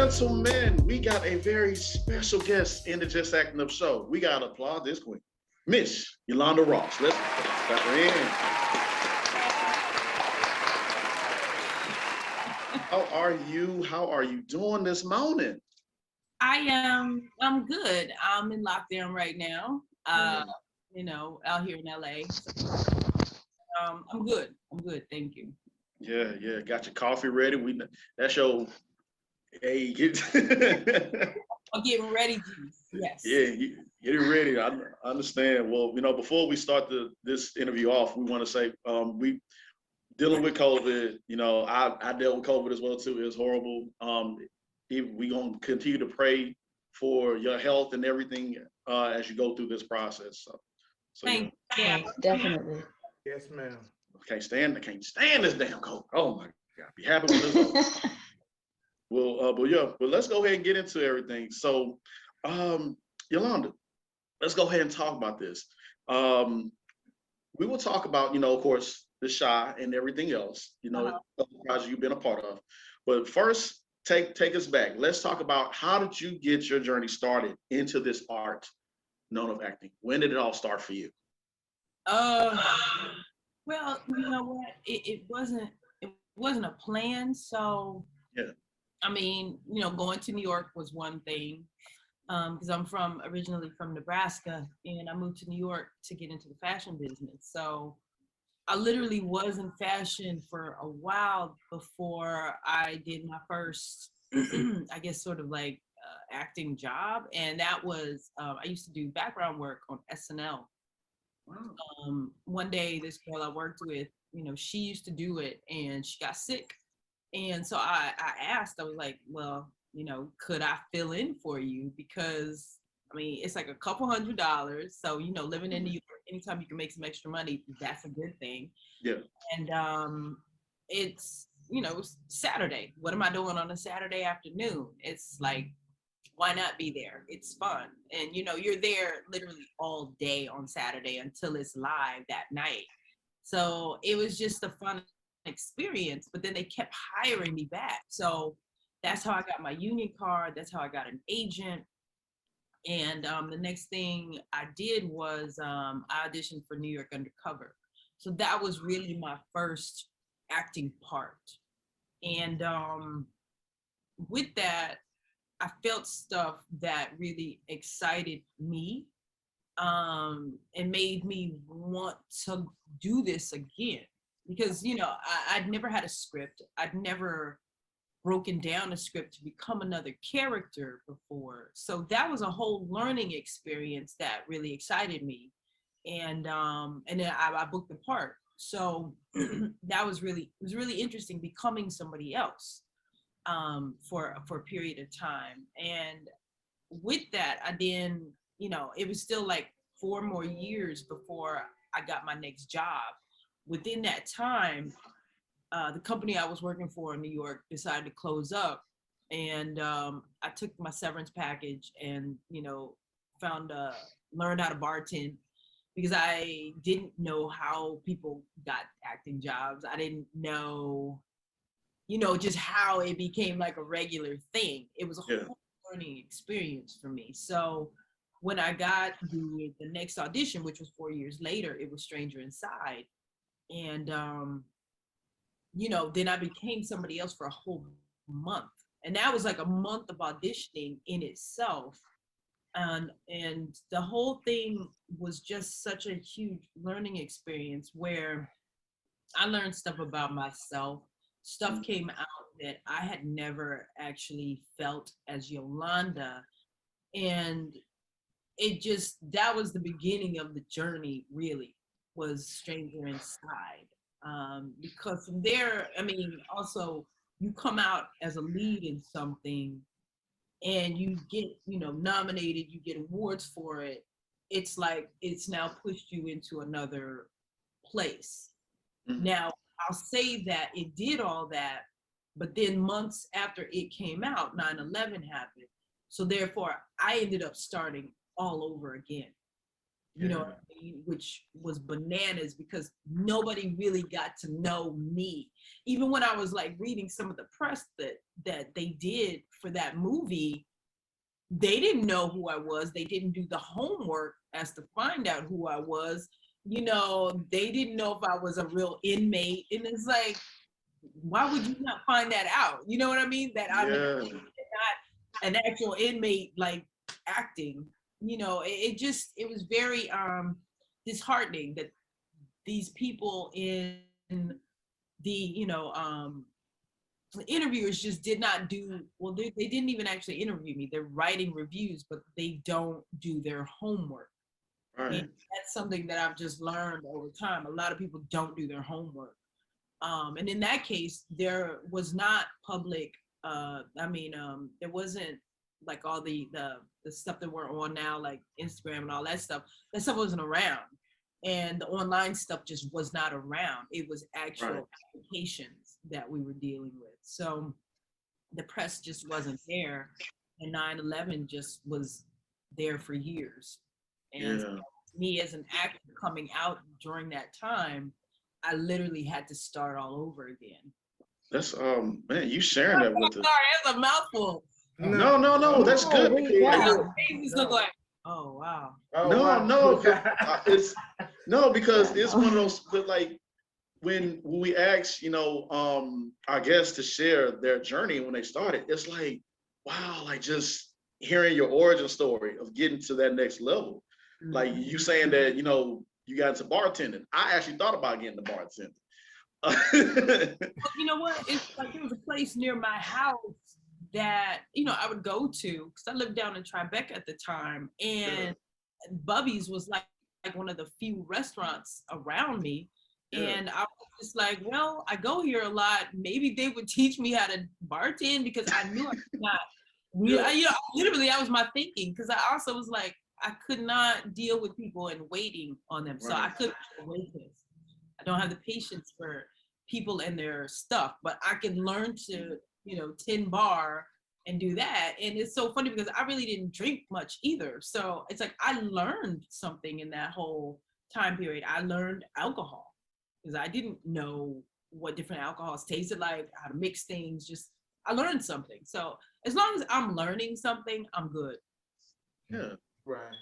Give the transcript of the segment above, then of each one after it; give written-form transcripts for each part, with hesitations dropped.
gentlemen, we got a very special guest in the Just Acting Up show. We got to applaud this queen, Miss Yolonda Ross. Let's let her in. How are you? How are you doing this morning? I'm good. I'm in lockdown right now. Out here in LA. I'm good. Thank you. Yeah. Got your coffee ready. That's your hey. I'm getting ready, juice. Yes. Yeah, get it ready. I understand. Well, before we start this interview off, we want to say we dealing with COVID. I dealt with COVID as well too. It was horrible. We gonna continue to pray for your health and everything as you go through this process. So Thanks, definitely. Yes, ma'am. I can't stand this damn COVID. Oh my God, be happy with this. But let's go ahead and get into everything. So, Yolanda, let's go ahead and talk about this. We will talk about, of course, the Shy and everything else, the project you've been a part of. But first, take us back. Let's talk about how did you get your journey started into this art known of acting? When did it all start for you? Well, you know what? It wasn't a plan. So yeah. I mean, going to New York was one thing. Because I'm originally from Nebraska, and I moved to New York to get into the fashion business. So I literally was in fashion for a while before I did my first, I guess, sort of like acting job. And that was, I used to do background work on SNL. Wow. One day, this girl I worked with, she used to do it and she got sick. And so I asked, I was like, well, could I fill in for you? Because, I mean, it's like a couple $100. So, living in New York, anytime you can make some extra money, that's a good thing. Yeah. And it's, it's Saturday. What am I doing on a Saturday afternoon? It's like, why not be there? It's fun. And, you're there literally all day on Saturday until it's live that night. So it was just a fun experience, but then they kept hiring me back. So that's how I got my union card. That's how I got an agent. And the next thing I did was I auditioned for New York Undercover. So that was really my first acting part. And with that, I felt stuff that really excited me and made me want to do this again. Because, I'd never had a script. I'd never broken down a script to become another character before. So that was a whole learning experience that really excited me. And then I booked the part. So that was really interesting, becoming somebody else for a period of time. And with that, I then, it was still like 4 more years before I got my next job. Within that time, the company I was working for in New York decided to close up, and I took my severance package and learned how to bartend, because I didn't know how people got acting jobs. I didn't know, just how it became like a regular thing. It was a whole learning experience for me. So when I got the next audition, which was 4 years later, it was Stranger Inside, and then I became somebody else for a whole month. And that was like a month of auditioning in itself. And the whole thing was just such a huge learning experience where I learned stuff about myself. Stuff came out that I had never actually felt as Yolanda. And that was the beginning of the journey, really, was Stranger Inside. Because from there, I mean, also you come out as a lead in something and you get, nominated, you get awards for it. It's like, it's now pushed you into another place. Mm-hmm. Now, I'll say that it did all that, but then months after it came out, 9/11 happened. So therefore, I ended up starting all over again. you know what I mean? Which was bananas because nobody really got to know me. Even when I was like reading some of the press that they did for that movie, they didn't know who I was. They didn't do the homework as to find out who I was. You know, they didn't know if I was a real inmate. And it's like, why would you not find that out? You know what I mean? That I'm not an actual inmate, like acting. You know, it was very disheartening that these people in the, you know, the interviewers just did not do well. They didn't even actually interview me. They're writing reviews, but they don't do their homework. Right. And that's something that I've just learned over time. A lot of people don't do their homework. And in that case, there was not public. There wasn't like all the stuff that we're on now, like Instagram and all that stuff. That stuff wasn't around, and the online stuff just was not around. It was actual applications that we were dealing with. So the press just wasn't there, and 9/11 just was there for years. And me as an actor coming out during that time, I literally had to start all over again. That's man, you sharing that with us. Sorry, that's a mouthful. No, that's good. Your faces look like, oh wow. Because it's one of those, but like when we ask, you know, our guests to share their journey when they started, it's like, wow, like just hearing your origin story of getting to that next level. Like you saying that, you know, you got into bartending. I actually thought about getting into bartending. Well, you know what? It's like there was a place near my house that, you know, I would go to because I lived down in Tribeca at the time, and Bubby's was like one of the few restaurants around me. And I was just like, well, I go here a lot. Maybe they would teach me how to bartend because I knew I could not. You know, literally, that was my thinking because I also was like, I could not deal with people and waiting on them. So I couldn't wait this. I don't have the patience for people and their stuff, but I can learn to, you know, 10 bar and do that. And it's so funny because I really didn't drink much either. So it's like I learned something in that whole time period. I learned alcohol because I didn't know what different alcohols tasted like, how to mix things. Just I learned something. So as long as I'm learning something, I'm good. Yeah. Right.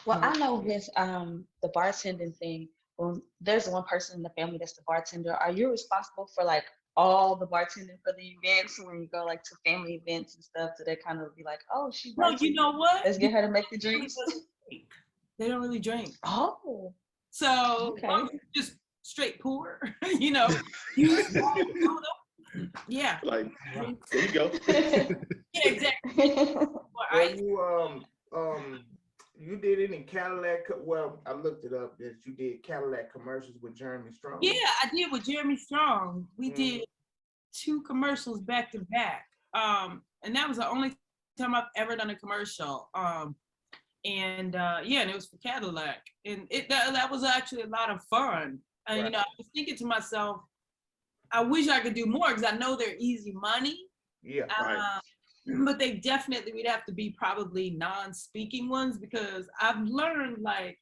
Well, I know with the bartending thing, when there's one person in the family that's the bartender, are you responsible for like all the bartending for the events when you go like to family events and stuff? Do they kind of be like, oh, she's No, you know what? Let's get her to make the drinks. They don't really drink. Oh. So just straight pour, you know. Yeah. Like there you go. Yeah, exactly. Well, you did any Cadillac? Well, I looked it up. That you did Cadillac commercials with Jeremy Strong. Yeah, I did with Jeremy Strong. We did 2 commercials back to back, and that was the only time I've ever done a commercial. And it was for Cadillac, and that was actually a lot of fun. And you know, I was thinking to myself, I wish I could do more because I know they're easy money. Yeah. But they definitely would have to be probably non-speaking ones because I've learned like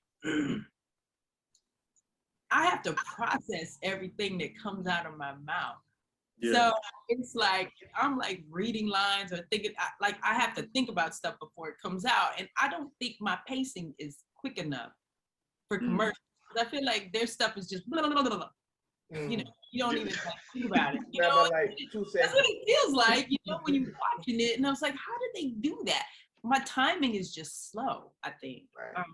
I have to process everything that comes out of my mouth. Yeah. So it's like I'm like reading lines or thinking like I have to think about stuff before it comes out, and I don't think my pacing is quick enough for commercials. I feel like their stuff is just blah, blah, blah, blah. You know, you don't even like, think about it. You know, like 2 seconds. That's what it feels like, you know, when you're watching it. And I was like, how did they do that? My timing is just slow, I think. Right.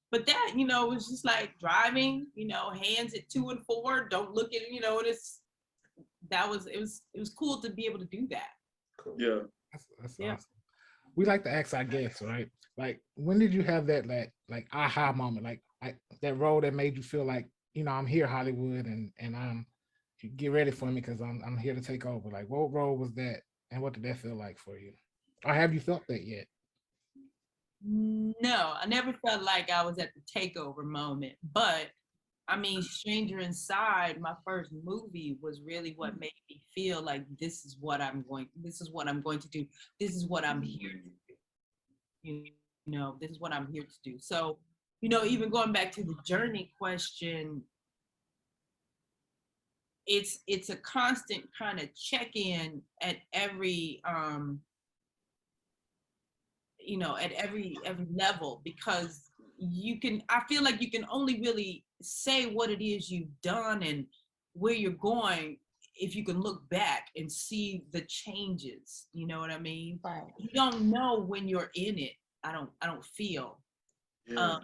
But that, you know, was just like driving, you know, hands at 2 and 4, don't look at it, you know, it was cool to be able to do that. Cool. Yeah. That's awesome. We like to ask our guests, right? Like, when did you have that like aha moment, like that role that made you feel like, you know, I'm here, Hollywood, and I'm get ready for me because I'm here to take over. Like, what role was that, and what did that feel like for you, or have you felt that yet? No, I never felt like I was at the takeover moment. But I mean, Stranger Inside, my first movie, was really what made me feel like this is what I'm going to do. This is what I'm here to do. You know, this is what I'm here to do. So you know, even going back to the journey question, it's a constant kind of check-in at every you know, at every level, because I feel like you can only really say what it is you've done and where you're going if you can look back and see the changes. You know what I mean? Right. You don't know when you're in it. I don't feel. Yeah.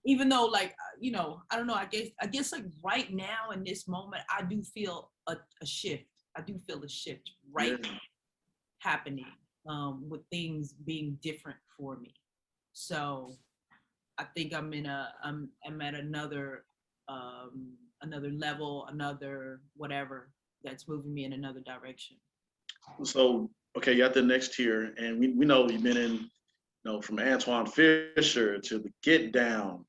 Even though, like, you know, I don't know, I guess like right now in this moment, I do feel a shift. I do feel a shift right Yeah. happening, with things being different for me. So I think I'm at another level, another whatever that's moving me in another direction. So, okay, you got the next tier, and we know you've been in, you know, from Antoine Fisher to the Get Down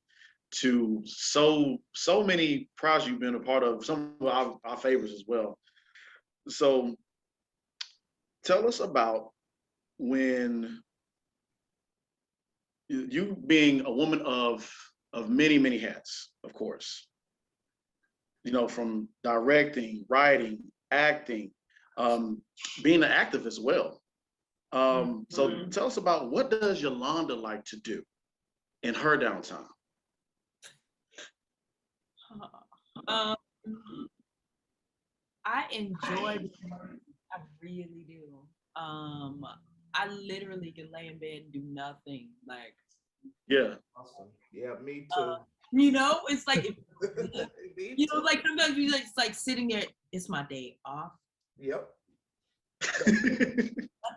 to so many projects you've been a part of, some of our favorites as well. So tell us about when you being a woman of many hats, of course, you know, from directing, writing, acting, being an activist as well. So tell us about, what does Yolanda like to do in her downtime? Um, I enjoy I really do. I literally can lay in bed and do nothing. Like, Yeah. Awesome. Yeah, me too. you know, it's like, Me you know, too. like sometimes you just like sitting there, it's my day off. Yep.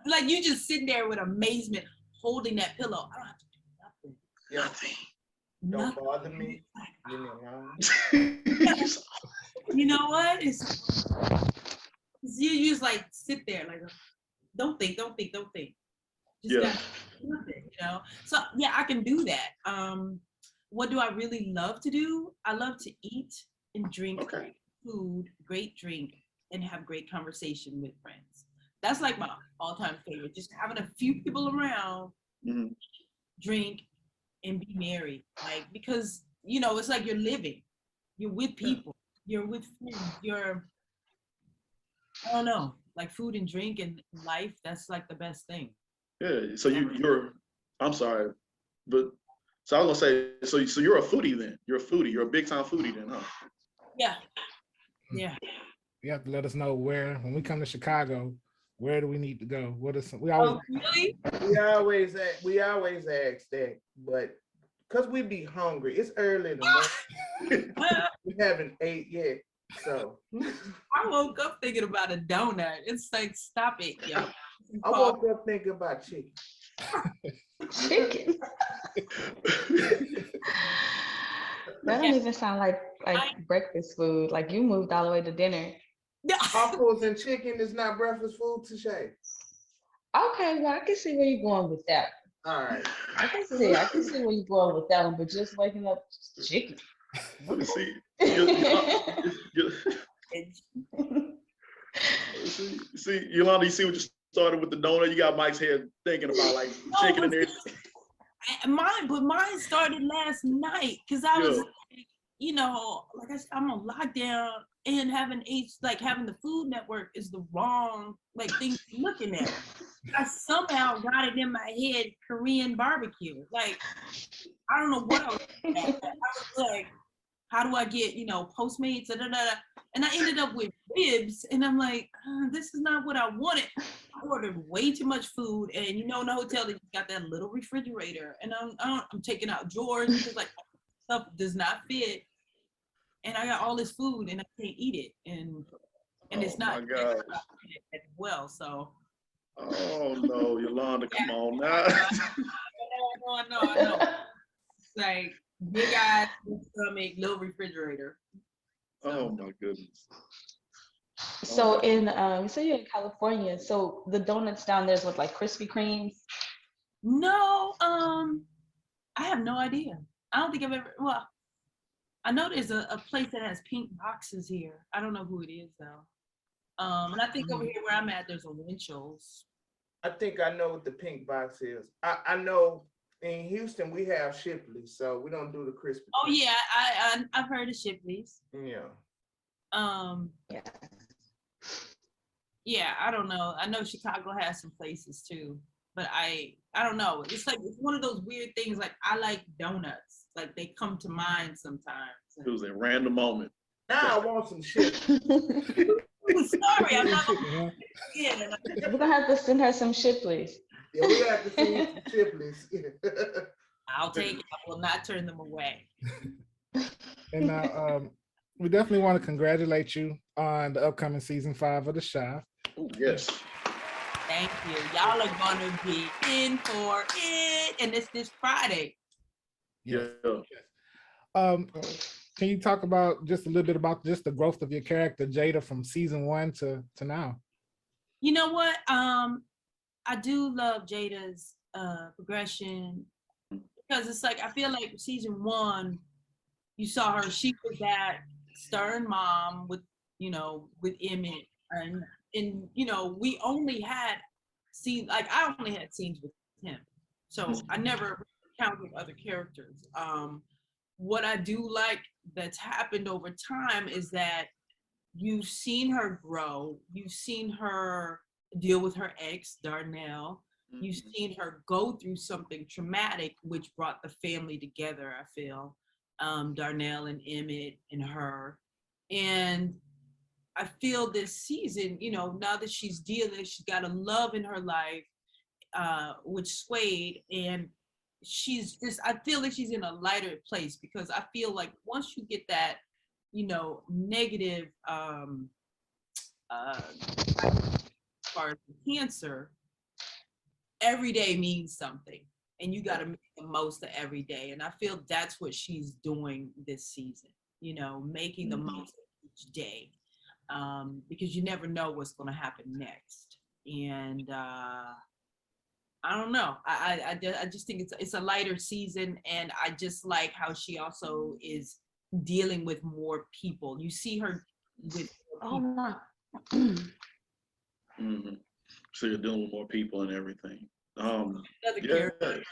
Like you just sitting there with amazement, holding that pillow. I don't have to do nothing. Yep. Nothing. Don't Nothing. bother me. Leave me alone. You know what? It's you just like sit there, like don't think. Just Yeah. got nothing, you know. So yeah, I can do that. What do I really love to do? I love to eat and drink Okay. food, great drink, and have great conversation with friends. That's like my all-time favorite. Just having a few people around, Mhm. drink, and be merry. Like, because you know, it's like you're living. You're with people. You're with friends. I don't know, like food and drink and life. That's like the best thing. Yeah. So you're, I'm sorry, but so I was gonna say, so you're a foodie then. You're a foodie. You're a big time foodie then, huh? Yeah, yeah. You have to let us know where, when we come to Chicago, where do we need to go? What is we always Oh, really? We always ask that, but because we be hungry, it's early in the morning. We haven't ate yet, so I woke up thinking about a donut. It's like, stop it, yo. I woke up thinking about chicken. Chicken. That don't even sound like breakfast food. Like you moved all the way to dinner. Waffles and chicken is not breakfast food, Shay. Okay, well I can see where you're going with that. All right. I can see where you're going with that one, but just waking up chicken. See, Yolanda, you see what you started with the donut? You got Mike's head thinking about like chicken and everything. Mine started last night because I was, you know, like I said, I'm on lockdown and having the Food Network is the wrong thing to be looking at. I somehow got it in my head Korean barbecue. Like, I don't know what I was looking at. I was like, how do I get, you know, Postmates, da, da, da, da. And I ended up with ribs, and I'm like, this is not what I wanted. I ordered way too much food, and you know, in the hotel, they got that little refrigerator, and I'm taking out drawers because like stuff does not fit, and I got all this food, and I can't eat it, and it's not as well. So. Oh no, Yolanda, come on now. I know. Like big eyes, big stomach, little refrigerator. So. Oh my goodness. So so you're in California. So the donuts down there is with like Krispy Kremes? No, I have no idea. I don't think I've ever. Well, I know there's a place that has pink boxes here. I don't know who it is though. And I think over here where I'm at, there's a Winchell's. I think I know what the pink box is. I know In Houston, we have Shipley's, so we don't do the crispy. Oh yeah, I've heard of Shipley's. Yeah. Yeah. Yeah, I don't know. I know Chicago has some places too, but I don't know. It's like it's one of those weird things. Like I like donuts. Like they come to mind sometimes. It was a random moment. Now I want some shit. Sorry, I'm not. We're gonna have to send her some Shipley's. Yeah, we have to see some Shipley's. I'll take it. I will not turn them away. And now, we definitely want to congratulate you on the upcoming season 5 of The Chi. Ooh, yes. Thank you. Y'all are gonna be in for it, and it's this Friday. Yeah. Can you talk about just a little bit about just the growth of your character, Jada, from season 1 to now? You know what? I do love Jada's progression because it's like I feel like season 1, you saw her. She was that stern mom with Emmett, and we only had scenes. Like I only had scenes with him, so I never encountered other characters. What I do like that's happened over time is that you've seen her grow. You've seen her deal with her ex, Darnell. You've seen her go through something traumatic, which brought the family together, I feel. Darnell and Emmett and her. And I feel this season, now that she's got a love in her life, which Swade, and I feel like she's in a lighter place because I feel like once you get that, negative, as far as cancer, every day means something, and you got to make the most of every day. And I feel that's what she's doing this season, making the most of each day, because you never know what's going to happen next. And I don't know. I just think it's a lighter season, and I just like how she also is dealing with more people. You see her with Oh my. So you're dealing with more people and everything. other Yeah, characters.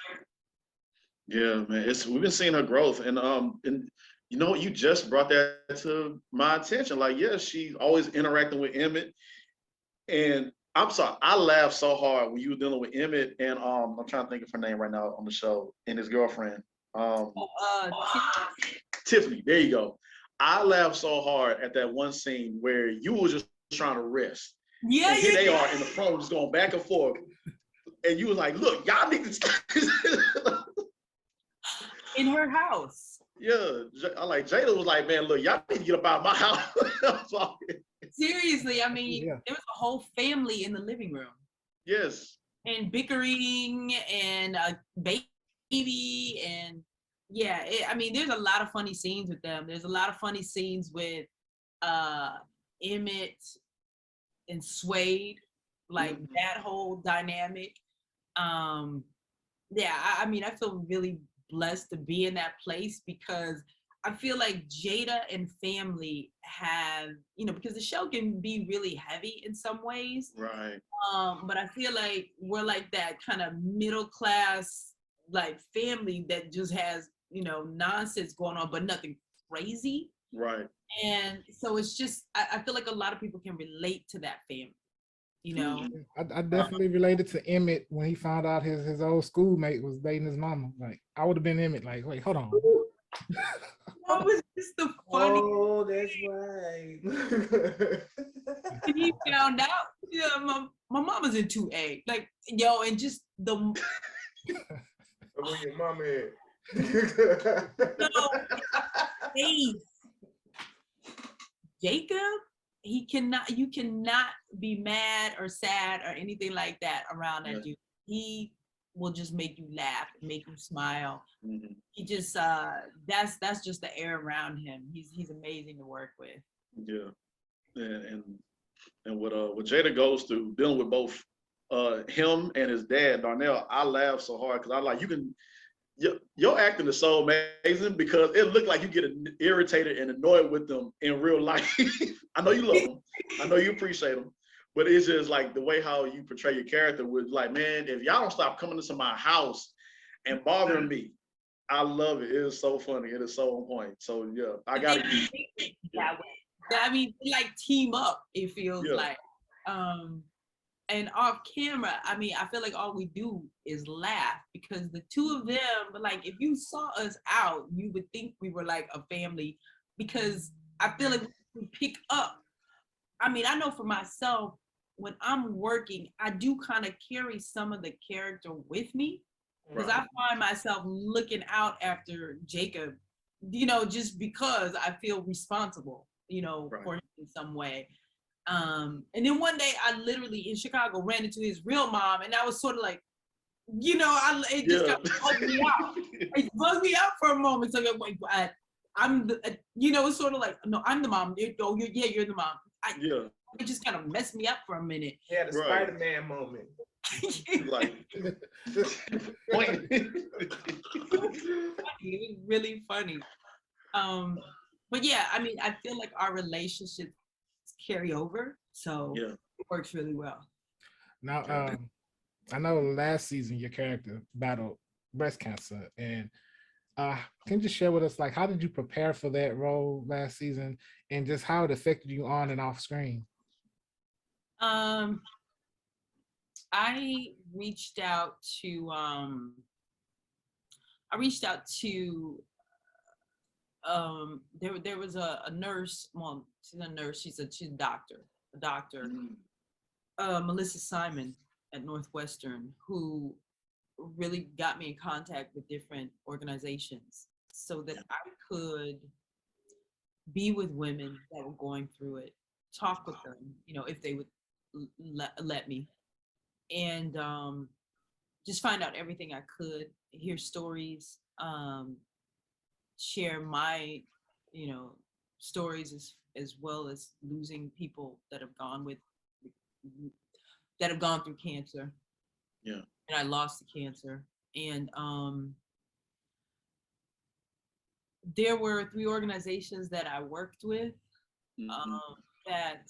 yeah, man. We've been seeing her growth, and you just brought that to my attention. Like, yeah, she's always interacting with Emmett, and I'm sorry, I laughed so hard when you were dealing with Emmett and I'm trying to think of her name right now on the show, and his girlfriend. Tiffany, there you go. I laughed so hard at that one scene where you were just trying to rest. Yeah, and here they are in the front just going back and forth. And you was like, look, y'all need to stop. in her house. Yeah, Jada was like, man, look, y'all need to get up out of my house. Seriously, I mean, there was a whole family in the living room. Yes. And bickering and a baby and there's a lot of funny scenes with them. There's a lot of funny scenes with Emmett and Swade, like that whole dynamic. I feel really blessed to be in that place because I feel like Jada and family have, because the show can be really heavy in some ways. Right. But I feel like we're like that kind of middle class, like family that just has, nonsense going on, but nothing crazy. Right. And so it's just, I feel like a lot of people can relate to that family. I definitely related to Emmett when he found out his old schoolmate was dating his mama. Like, I would have been Emmett, like, wait, hold on. That was just the funny. Oh, that's right. And he found out, my mama's in 2A. Like, and just the. Where your mama at? Face. Jacob, you cannot be mad or sad or anything like that around that dude. He will just make you laugh, make you smile. Mm-hmm. He just that's just the air around him. He's amazing to work with. Yeah, and what Jada goes through dealing with both him and his dad Darnell, I laugh so hard because I like your acting is so amazing because it looked like you get irritated and annoyed with them in real life. I know you love them, I know you appreciate them, but it's just like the way how you portray your character was like, man, if y'all don't stop coming into my house and bothering me. I love it. It is so funny. It is so on point. So yeah, I gotta give you. That way. I mean, they like team up, it feels like. And off camera, I mean, I feel like all we do is laugh because the two of them, like, if you saw us out, you would think we were like a family because I feel like we pick up. I mean, I know for myself, when I'm working, I do kind of carry some of the character with me because I find myself looking out after Jacob, just because I feel responsible, for him in some way. And then one day I literally in Chicago ran into his real mom, and I was sort of like, it just got bugged me out. It bugged me out for a moment. So wait, I'm the, it's sort of like, no, I'm the mom. You're the mom. It just kind of messed me up for a minute. Yeah, the Spider-Man moment. Like, it was really funny. But yeah, I mean, I feel like our relationships carry over, so it works really well. Now, I know last season your character battled breast cancer, and can you just share with us, like, how did you prepare for that role last season, and just how it affected you on and off screen? I reached out to there was a nurse. Well, she's a nurse. She's a doctor. Melissa Simon at Northwestern, who really got me in contact with different organizations so that I could be with women that were going through it, talk with them, if they would let me, and just find out everything I could, hear stories, share my, stories as well as losing people that have gone through cancer. Yeah. And I lost the cancer. And there were 3 organizations that I worked with that,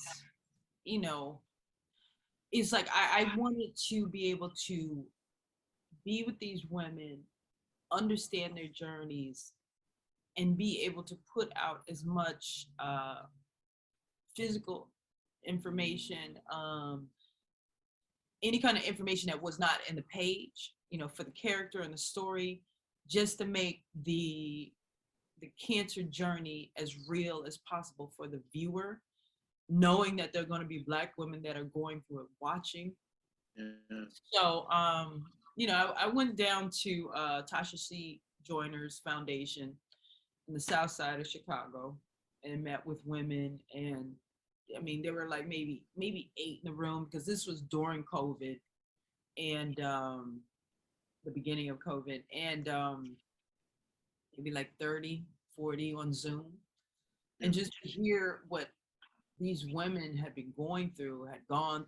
it's like I wanted to be able to be with these women, understand their journeys, and be able to put out as much physical information, any kind of information that was not in the page, for the character and the story, just to make the cancer journey as real as possible for the viewer, knowing that there are going to be Black women that are going through it watching. So, I went down to Tasha C. Joyner's foundation in the South Side of Chicago and met with women. And I mean, there were like maybe 8 in the room because this was during COVID and the beginning of COVID, and maybe like 30, 40 on Zoom. And just to hear what these women had gone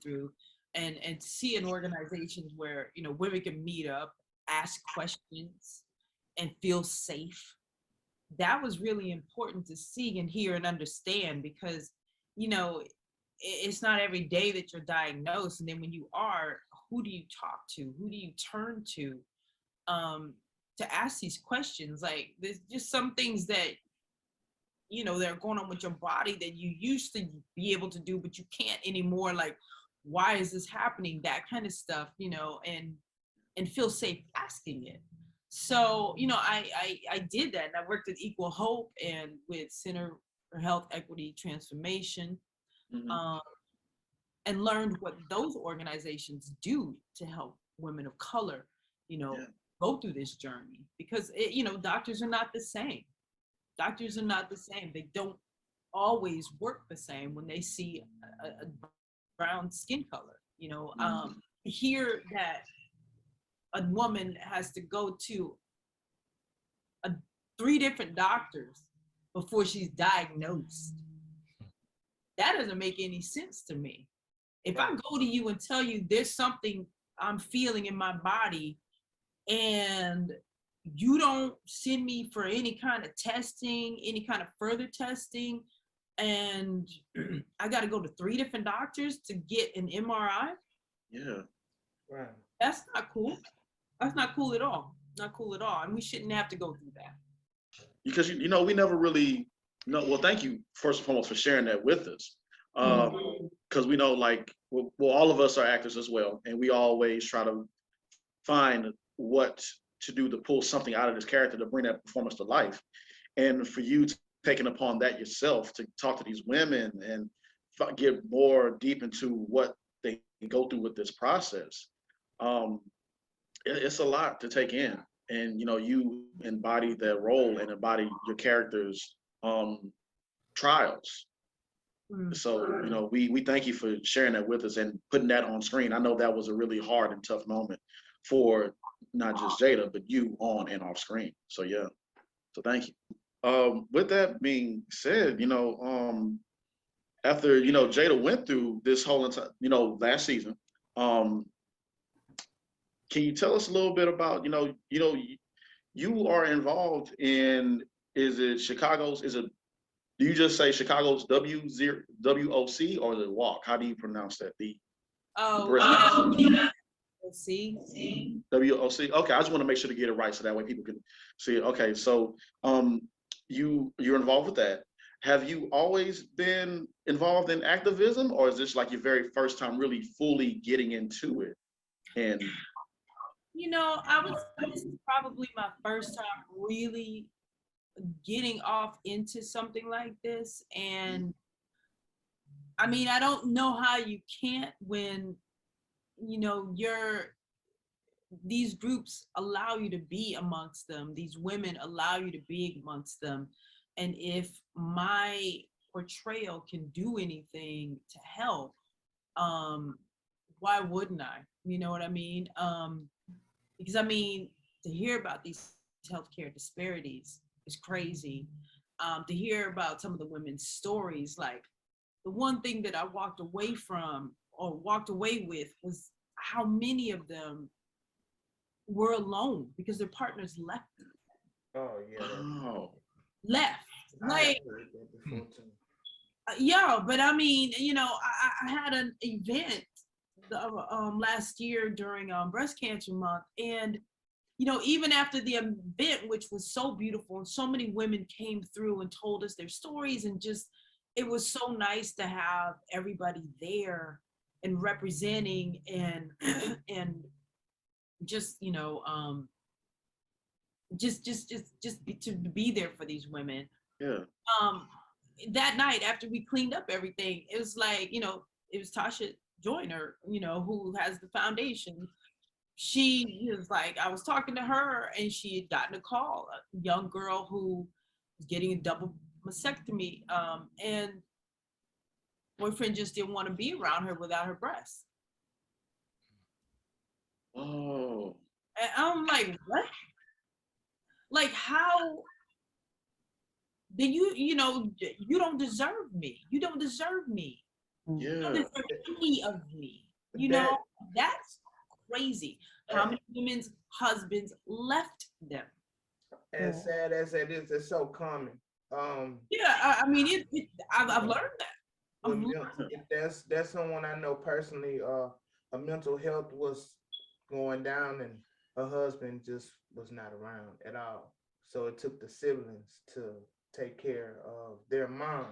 through, and to see an organization where, women can meet up, ask questions, and feel safe. That was really important to see and hear and understand because, it's not every day that you're diagnosed. And then when you are, who do you talk to? Who do you turn to ask these questions? Like, there's just some things that, that are going on with your body that you used to be able to do, but you can't anymore. Like, why is this happening? That kind of stuff, and feel safe asking it. So, I did that, and I worked at Equal Hope and with Center for Health Equity Transformation, and learned what those organizations do to help women of color, go through this journey. Because, doctors are not the same. Doctors are not the same. They don't always work the same when they see a brown skin color, hear that a woman has to go to 3 different doctors before she's diagnosed. That doesn't make any sense to me. If I go to you and tell you there's something I'm feeling in my body and you don't send me for any kind of testing, any kind of further testing, and I got to go to 3 different doctors to get an MRI. Yeah. Right. That's not cool. That's not cool at all. not cool at all, and we shouldn't have to go through that. Because you know we never really know. Well, thank you first and foremost for sharing that with us. Because we know, like, well, all of us are actors as well, and we always try to find what to do to pull something out of this character to bring that performance to life. And for you taking upon that yourself to talk to these women and get more deep into what they go through with this process, it's a lot to take in. And you know, you embody that role and embody your character's trials. So, you know, we thank you for sharing that with us and putting that on screen. I know that was a really hard and tough moment for not just Jada, but you on and off screen. So yeah, so thank you. With that being said, you know, after, you know, Jada went through this whole entire, you know, last season, can you tell us a little bit about, you are involved in, is it Chicago's, do you just say Chicago's WOC or the walk? How do you pronounce that? See. WOC. Okay, I just want to make sure to get it right so that way people can see it. Okay, so you're involved with that. Have you always been involved in activism, or is this like your very first time really fully getting into it? And You know, I would say this is probably my first time really getting off into something like this. And I mean, I don't know how you can't when, you know, these groups allow you to be amongst them. These women allow you to be amongst them. And if my portrayal can do anything to help, why wouldn't I? You know what I mean? Because I mean, to hear about these healthcare disparities is crazy. To hear about some of the women's stories, like the one thing that I walked away from or walked away with was how many of them were alone because their partners left them. Oh yeah. oh, Left. Like, yeah, but I mean, you know, I had an event last year during breast cancer month, and you know, even after the event, which was so beautiful and so many women came through and told us their stories, and just it was so nice to have everybody there and representing and and just, you know, to be there for these women. yeah. That night after we cleaned up everything, it was like, you know, it was Tasha Joyner, you know, who has the foundation. She was like, I was talking to her and she had gotten a call, a young girl who was getting a double mastectomy, and boyfriend just didn't want to be around her without her breasts. Oh. And I'm like, what? Like, how? Then you know, you don't deserve me. You don't deserve me. Yeah. You don't deserve any of me. You know, that's crazy. How many women's husbands left them? As sad as it is, it's so common. Yeah, I mean, I've learned that. That's someone I know personally. Her mental health was going down, and her husband just was not around at all. So it took the siblings to take care of their mom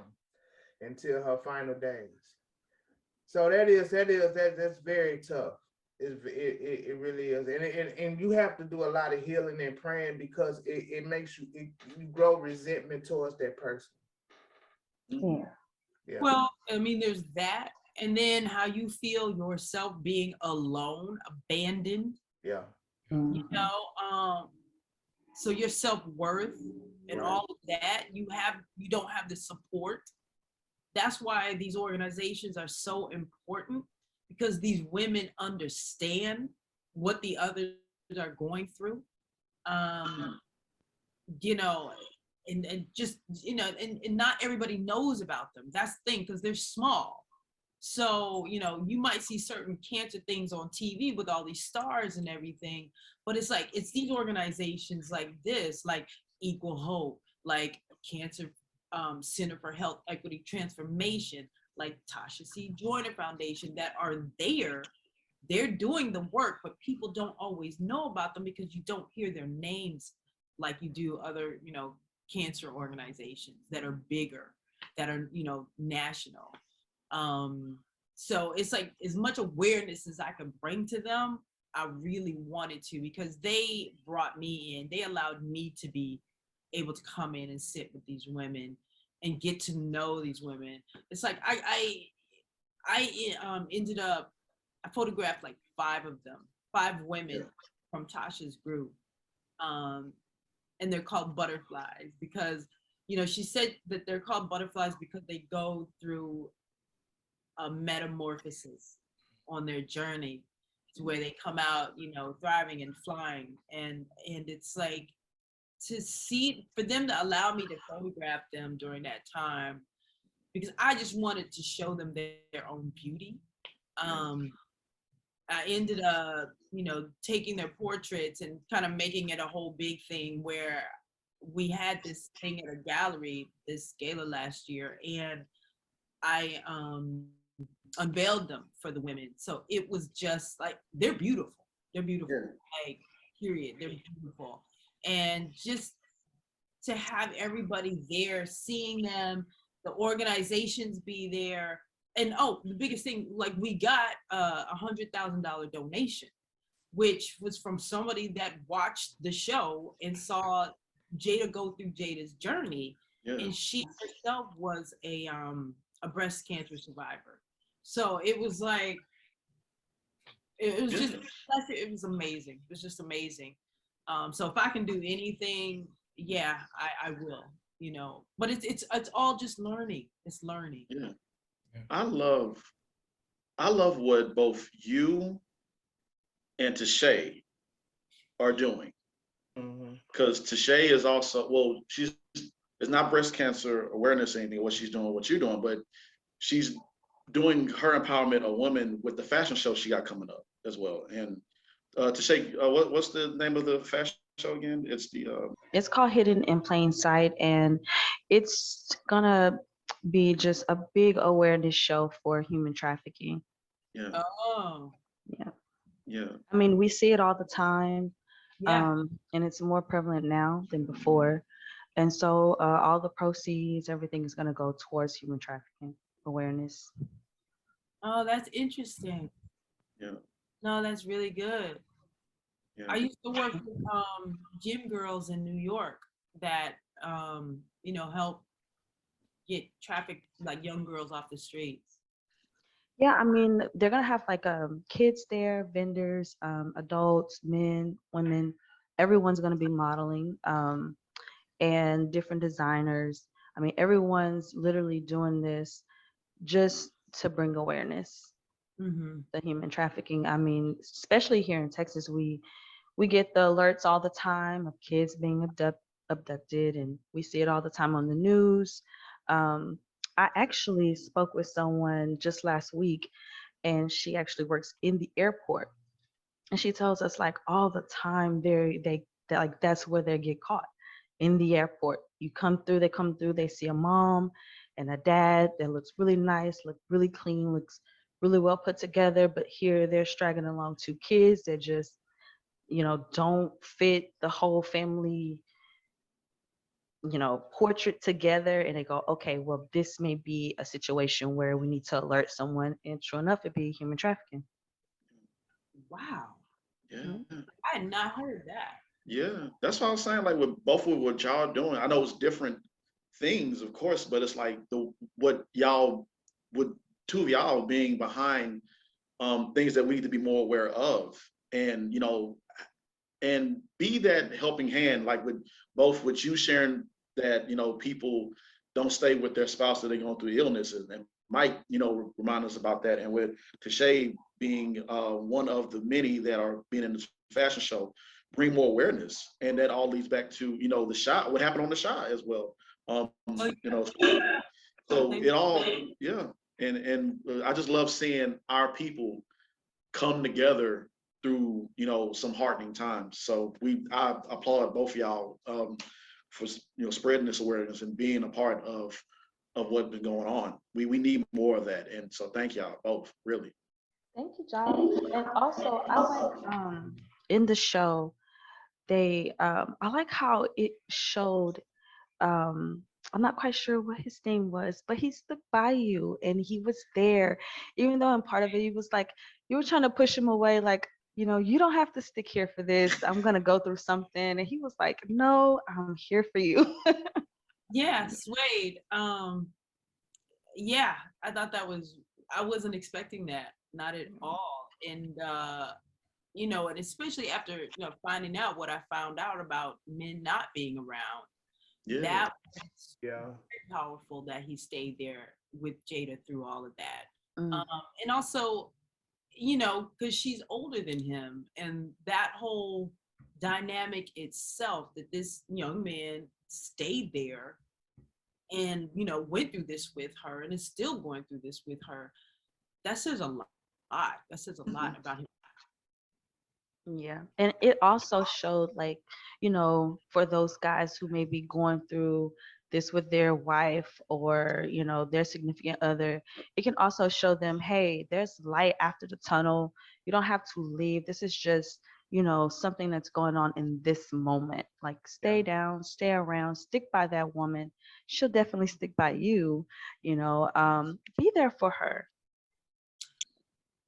until her final days. So that's very tough. It really is, and you have to do a lot of healing and praying because it makes you grow resentment towards that person. Yeah. Yeah. Well, I mean, there's that, and then how you feel yourself being alone, abandoned. Yeah. You know, so your self-worth and all of that, you don't have the support. That's why these organizations are so important, because these women understand what the others are going through. You know, and just, you know, and not everybody knows about them. That's the thing, because they're small. So, you know, you might see certain cancer things on TV with all these stars and everything, but it's like, it's these organizations like this, like Equal Hope, like Cancer Center for Health Equity Transformation, like Tasha C. Joyner Foundation, that are there they're doing the work, but people don't always know about them because you don't hear their names like you do other, cancer organizations that are bigger, that are, national. So it's like as much awareness as I could bring to them, I really wanted to, because they brought me in. They allowed me to be able to come in and sit with these women and get to know these women. It's like I ended up, I photographed like 5 of them, 5 women from Tasha's group. And they're called butterflies because, she said that they're called butterflies because they go through a metamorphosis on their journey to where they come out, thriving and flying. And it's like, to see, for them to allow me to photograph them during that time, because I just wanted to show them their own beauty. I ended up, taking their portraits and kind of making it a whole big thing where we had this thing at a gallery, this gala last year, and I unveiled them for the women. So it was just like, they're beautiful. They're beautiful. Like, period. They're beautiful. And just to have everybody there, seeing them, the organizations be there. And the biggest thing, like, we got a $100,000 donation, which was from somebody that watched the show and saw Jada go through Jada's journey. And she herself was a breast cancer survivor. So it was like, it was amazing. It was just amazing. So if I can do anything, yeah, I will, but it's all just learning. It's learning. Yeah. I love what both you and Tashay are doing. Because Tashay is also, well, it's not breast cancer awareness or anything, what she's doing, what you're doing, but she's doing her empowerment of women with the fashion show she got coming up as well. And Tashay, what's the name of the fashion show again? It's called Hidden in Plain Sight, and it's gonna be just a big awareness show for human trafficking. Yeah. Oh. Yeah. Yeah. I mean, we see it all the time. Yeah. And it's more prevalent now than before. And so all the proceeds, everything is going to go towards human trafficking awareness. Oh, that's interesting. Yeah. No, that's really good. Yeah. I used to work with gym girls in New York that help get trafficked, like, young girls off the streets. Yeah, I mean, they're going to have like kids there, vendors, adults, men, women. Everyone's going to be modeling and different designers. I mean, everyone's literally doing this just to bring awareness to human trafficking. I mean, especially here in Texas, we get the alerts all the time of kids being abducted, and we see it all the time on the news. I actually spoke with someone just last week, and she actually works in the airport, and she tells us like all the time they like that's where they get caught, in the airport. They come through, they see a mom and a dad that looks really nice, look really clean, looks really well put together, but here they're straggling along 2 kids that just don't fit the whole family, portrait together. And they go, okay, well, this may be a situation where we need to alert someone. And true enough, it'd be human trafficking. Wow. Yeah. I had not heard that. Yeah. That's what I was saying. Like, with what y'all doing, I know it's different things, of course, but it's like what y'all would, 2 of y'all being behind things that we need to be more aware of, and and be that helping hand, like with both with you sharing that people don't stay with their spouse that they're going through illnesses, and Mike remind us about that, and with Tashay being one of the many that are being in this fashion show, bring more awareness. And that all leads back to the shot, what happened on the shot as well. So it all, yeah. And I just love seeing our people come together through some heartening times. So I applaud both of y'all for spreading this awareness and being a part of what's been going on. We need more of that, and so thank y'all both, really. Thank you, Josh. And also, I like in the show they I like how it showed I'm not quite sure what his name was, but he stuck by you and he was there. Even though in part of it, he was like, you were trying to push him away, like, you don't have to stick here for this. I'm gonna go through something. And he was like, no, I'm here for you. Yeah, Suede. Yeah, I thought I wasn't expecting that, not at all. And and especially after finding out what I found out about men not being around, Yeah. that was Yeah. very powerful that he stayed there with Jada through all of that. Mm, And also, because she's older than him, and that whole dynamic itself, that this young man stayed there and went through this with her and is still going through this with her, that says a lot. That says a lot about him. yeah. And it also showed, like, for those guys who may be going through this with their wife or, their significant other, it can also show them, hey, there's light after the tunnel. You don't have to leave. This is just, something that's going on in this moment. Like, stay Yeah. down, stay around, stick by that woman. She'll definitely stick by you, be there for her.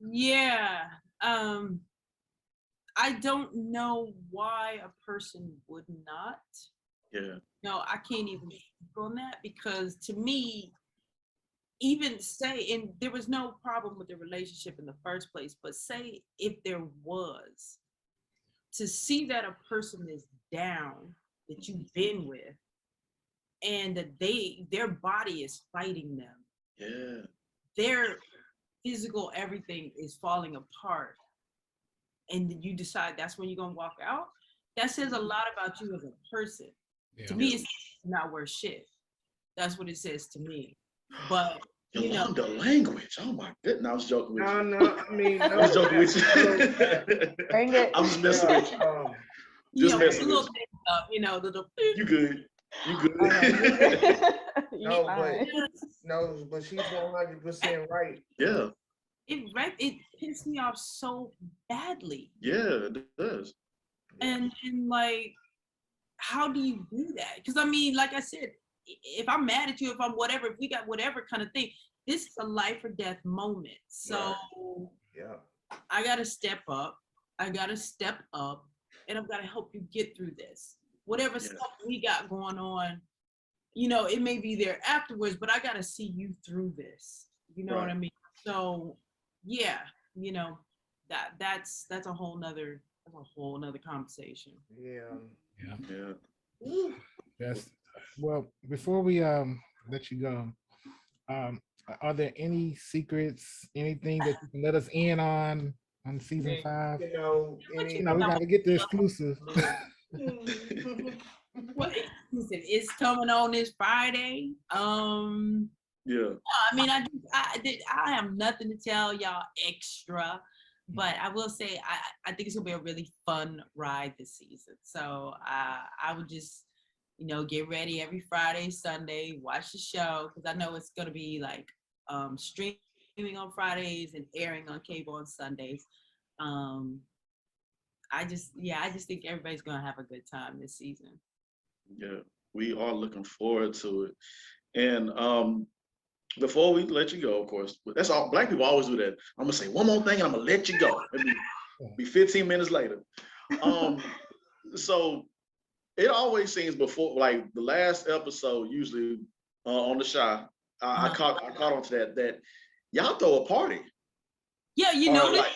Yeah. I don't know why a person would not. Yeah. No, I can't even speak on that, because to me, even say, and there was no problem with the relationship in the first place, but say if there was, to see that a person is down, that you've been with, and that their body is fighting them, Yeah. their physical everything is falling apart, and you decide that's when you're gonna walk out, that says a lot about you as a person. Yeah. To me, it's not worth shit. That's what it says to me. But Yolanda language. Oh my goodness. I was joking with you. No, I mean, I was joking with you. Bring it. I'm just messing with you. Just messing little with things up, little. you. You good. You good. You No, fine. but she's 100% right. Yeah. It pissed me off so badly. Yeah, it does. And like, how do you do that? Because I mean, like I said, if I'm mad at you, if I'm whatever, if we got whatever kind of thing, this is a life or death moment. So Yeah. I gotta step up. I gotta step up, and I've gotta help you get through this. Whatever stuff we got going on, it may be there afterwards, but I gotta see you through this. You know what I mean? So yeah, that's a whole nother conversation. Yeah. Yeah. That's well. Before we let you go, are there any secrets, anything that you can let us in on season 5? We got to get the exclusive. Well, listen, it's coming on this Friday. Yeah. I mean, I have nothing to tell y'all extra, but I will say I think it's gonna be a really fun ride this season. So I would just get ready every Friday, Sunday, watch the show, because I know it's gonna be like streaming on Fridays and airing on cable on Sundays. I just think everybody's gonna have a good time this season. Yeah. We are looking forward to it. And before we let you go, of course, that's all. Black people always do that. I'm gonna say one more thing and I'm gonna let you go. It'll be 15 minutes later. So it always seems before, like the last episode, usually on the show, I caught on to that y'all throw a party. Yeah, you know that. Like,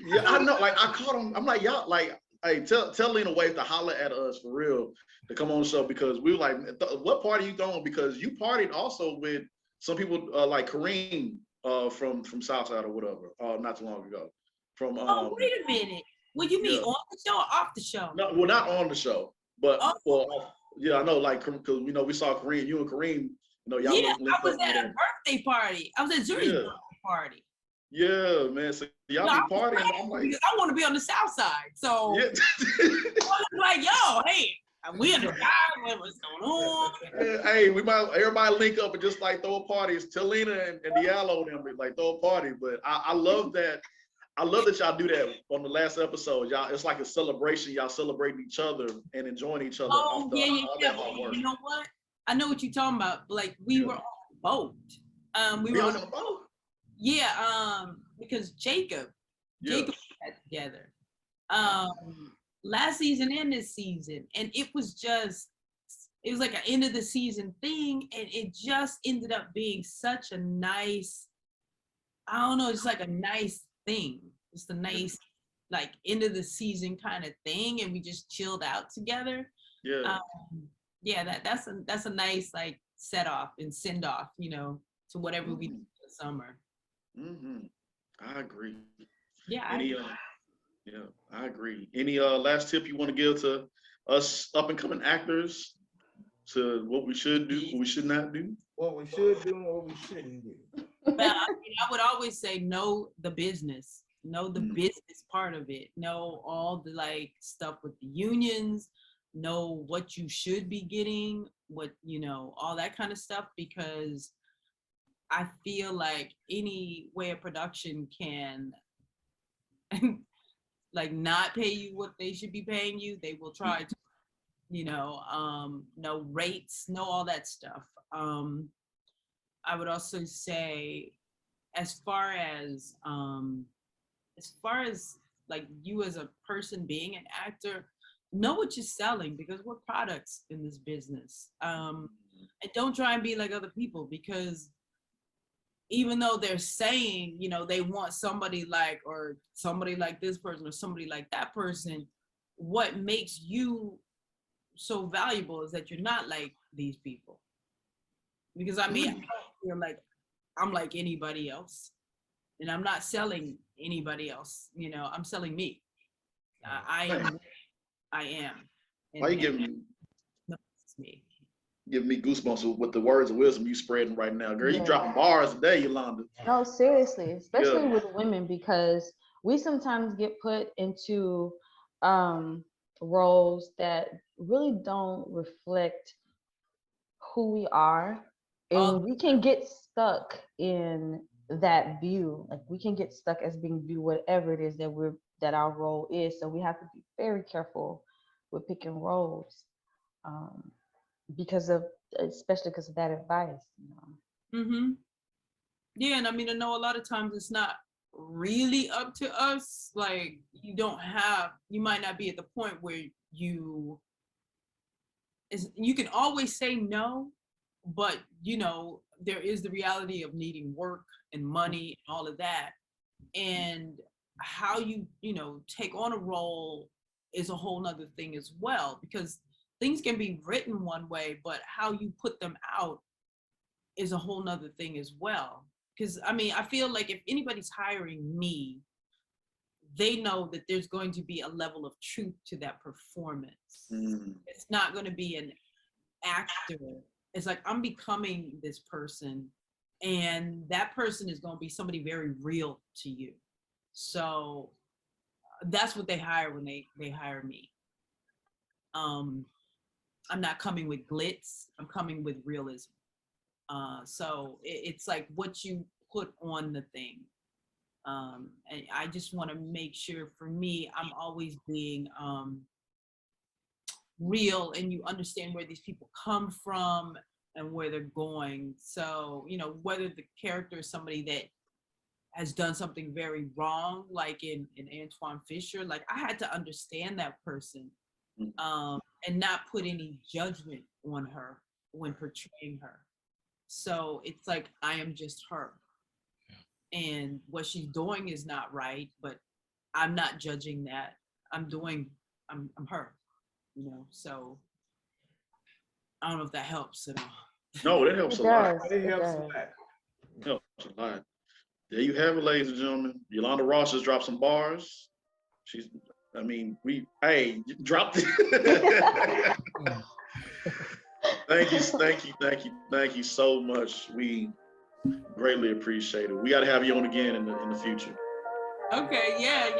yeah, I know. Like I caught on. I'm like y'all. Like, hey, tell Lena Waithe to holler at us for real to come on the show, because we were like, what party you throwing? Because you partied also with some people like Kareem from Southside or whatever, not too long ago. From wait a minute. What you mean, on the show or off the show? No, well, not on the show, but yeah, I know, like, because we saw Kareem, you and Kareem, y'all. Yeah, I was at a birthday party. I was at Zuri's birthday party. Yeah, man. So y'all be partying. I'm like, because I want to be on the South Side. So yeah. I was like, yo, hey, we in the guy, what's going on? Hey, everybody link up and just like throw a party. It's Talina and Diallo and them like throw a party. But I love that. I love that y'all do that on the last episode. Y'all, it's like a celebration. Y'all celebrating each other and enjoying each other Oh, off the all that hard work. You know what? I know what you're talking about. Like we were on a boat. We were on a boat. Yeah, because Jacob had together. Last season and this season. And it was like an end of the season thing. And it just ended up being such a nice, I don't know, just like a nice thing. Just a nice, like end of the season kind of thing. And we just chilled out together. Yeah. That's a nice like set off and send off, to whatever we do this summer. I agree. Yeah. I agree. Any last tip you want to give to us up and coming actors to what we should do, what we should not do? What we should do and what we shouldn't do. Well, I would always say know the business. Know the business part of it. Know all the like stuff with the unions. Know what you should be getting. What all that kind of stuff, because I feel like any way a production can like not pay you what they should be paying you, they will try to, know rates, know all that stuff. I would also say, as far as like you as a person being an actor, know what you're selling, because we're products in this business. And don't try and be like other people, because even though they're saying, they want somebody like this person or somebody like that person, what makes you so valuable is that you're not like these people. Because I don't feel like I'm like anybody else, and I'm not selling anybody else. I'm selling me. I am. Why you giving me? Giving me goosebumps with the words of wisdom you spreading right now, girl. You dropping bars today, Yolanda. No, seriously, especially with women, because we sometimes get put into roles that really don't reflect who we are, and we can get stuck in that view. Like we can get stuck as being viewed whatever it is that our role is. So we have to be very careful with picking roles. Especially because of that advice. Yeah, and I mean, I know a lot of times it's not really up to us. Like you might not be at the point where you can always say no, but there is the reality of needing work and money and all of that. And how you take on a role is a whole nother thing as well, because things can be written one way, but how you put them out is a whole nother thing as well. Because I mean, I feel like if anybody's hiring me, they know that there's going to be a level of truth to that performance. It's not going to be an actor. It's like, I'm becoming this person, and that person is going to be somebody very real to you. So that's what they hire when they hire me. I'm not coming with glitz. I'm coming with realism. So it's like what you put on the thing. And I just want to make sure, for me, I'm always being real, and you understand where these people come from and where they're going. So, whether the character is somebody that has done something very wrong, like in Antoine Fisher, like I had to understand that person. And not put any judgment on her when portraying her. So it's like, I am just her. And what she's doing is not right, but I'm not judging that. I'm her, so I don't know if that helps at all. No, that helps a lot. It helps a lot. Helps a lot. There you have it, ladies and gentlemen. Yolanda Ross just dropped some bars. You dropped it. Thank you so much. We greatly appreciate it. We got to have you on again in the future. Okay, yeah.